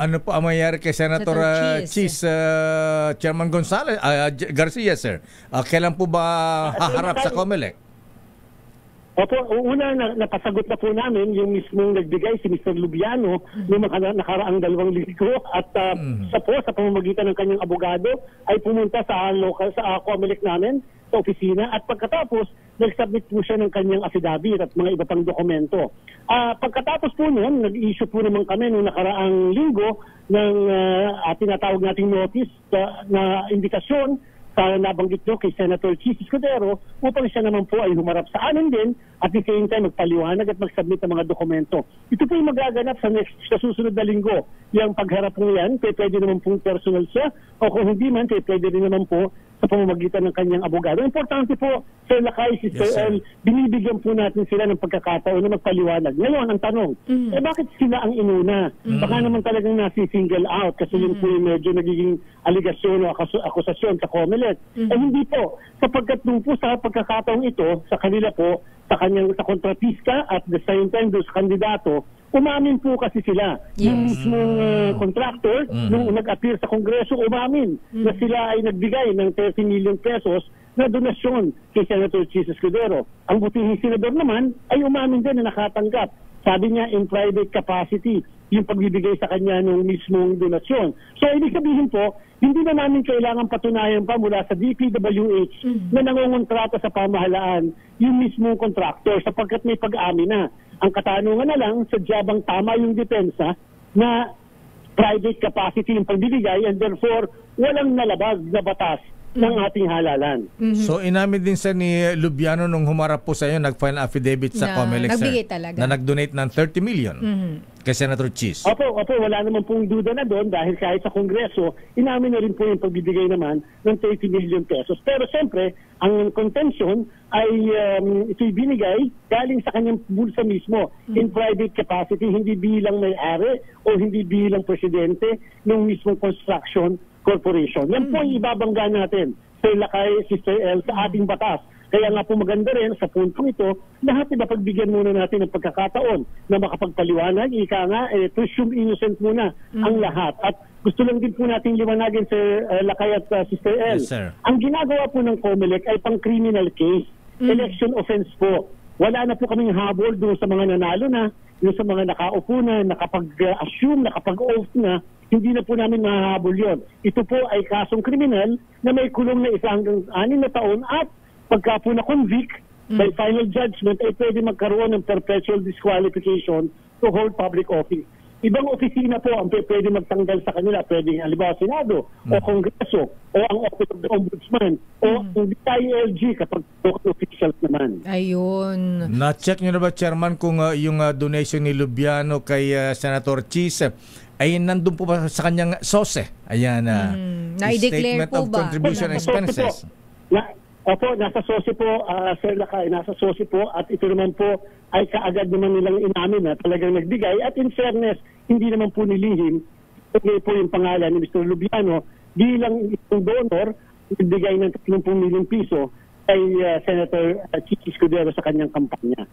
Ano po ang mangyayari kay Senator Cheese, Chairman Gonzales, Garcia, sir? Kailan po ba haharap sa COMELEC? Opo, una napasagot na po namin yung mismong nagbigay si Mr. Lubiano noong nakaraang 2 linggo at sa pamamagitan ng kanyang abogado ay pumunta sa COMELEC namin sa opisina at pagkatapos nag-submit po siya ng kanyang affidavit at mga iba pang dokumento. Pagkatapos po noon, nag-issue po naman kami noong nakaraang linggo ng tinatawag nating notice na invitasyon sa nabanggit nyo kay Senator Cheese Escudero upang siya naman po ay humarap sa amin din at the same time magpaliwanag at mag-submit ng mga dokumento. Ito po yung magaganap sa susunod na linggo. Yung pagharap mo yan, pwede naman pong personal siya o kung hindi man, pwede rin naman po sa pamamagitan ng kanyang abogado. Importante po, Sir Lakay, Sister El, binibigyan po natin sila ng pagkakataon na magpaliwanag. Ngayon, ang tanong, bakit sila ang inuna? Baka naman talagang nasi-single out kasi yun po yung medyo nagiging aligasyon o akusasyon sa COMELEC. Hindi po, sapagkat nung po sa pagkakataong ito, sa kanila po, sa kontratista at the same time doon sa kandidato, umamin po kasi sila. Yung mismong contractor, nung nag-appear sa Kongreso, umamin na sila ay nagbigay ng 30 million pesos na donasyon kay Senator Cheese Escudero. Ang butihing senador naman ay umamin din na nakatanggap. Sabi niya, in private capacity, yung pagbibigay sa kanya ng mismong donasyon. So, ibig sabihin po, hindi na namin kailangan patunayan pa mula sa DPWH na nangungontrata sa pamahalaan yung mismong contractor sapagkat may pag-amin na. Ang katanungan na lang, sadyabang tama yung depensa na private capacity yung pagbibigay and therefore walang nalabag na batas ng ating halalan. So inamin din sa ni Lubiano nung humarap po sa iyo, nag-file affidavit sa COMELEC, sir, na nag-donate ng 30 million kay Senator Cheese. Opo, wala naman pong duda na doon dahil kahit sa Kongreso, inamin na rin po yung pagbibigay naman ng 30 million pesos. Pero siyempre, ang contention ay ito'y binigay galing sa kanyang bulsa mismo in private capacity, hindi bilang may-ari o hindi bilang presidente ng mismong construction corporation. Yan po ang ibabangga natin, Sir Lakay, Sister El, sa ating batas. Kaya nga po maganda rin sa puntong ito, lahat na pagbigyan muna natin ng pagkakataon na makapagpaliwanag, ika nga, presume innocent muna ang lahat. At gusto lang din po natin liwanagin, Sir Lakay at Sister El. Yes, sir. Ang ginagawa po ng COMELEC ay pang-criminal case, election offense po. Wala na po kaming habol doon sa mga nanalo na, doon sa mga nakaupo na, nakapag-assume, nakapag-oath na, hindi na po namin mahahabol yon. Ito po ay kasong kriminal na may kulong na 1 hanggang 6 na taon at pagka po na-convict by final judgment ay pwede magkaroon ng perpetual disqualification to hold public office. Ibang opisina po ang pwede magtanggal sa kanila. Pwede halimbawa Senado o Kongreso o ang Office of the Ombudsman o ang DILG kapag local officials naman. Ayun. Na-check nyo na ba, Chairman, kung yung donation ni Lubiano kay Senator Cheese ay nandun po ba sa kanyang SOSE? Ayan, na-i-declare Statement po of ba? Contribution Expenses. Opo, nasa SOSE po, Sir Lakay, nasa SOSE po at ito naman po ay kaagad naman nilang inamin na talagang nagbigay at in fairness, hindi naman po nilihim po yung pangalan ni Mr. Lubiano bilang isang donor, nagbigay ng 30 million piso kay Senator Cheese Escudero sa kanyang kampanya.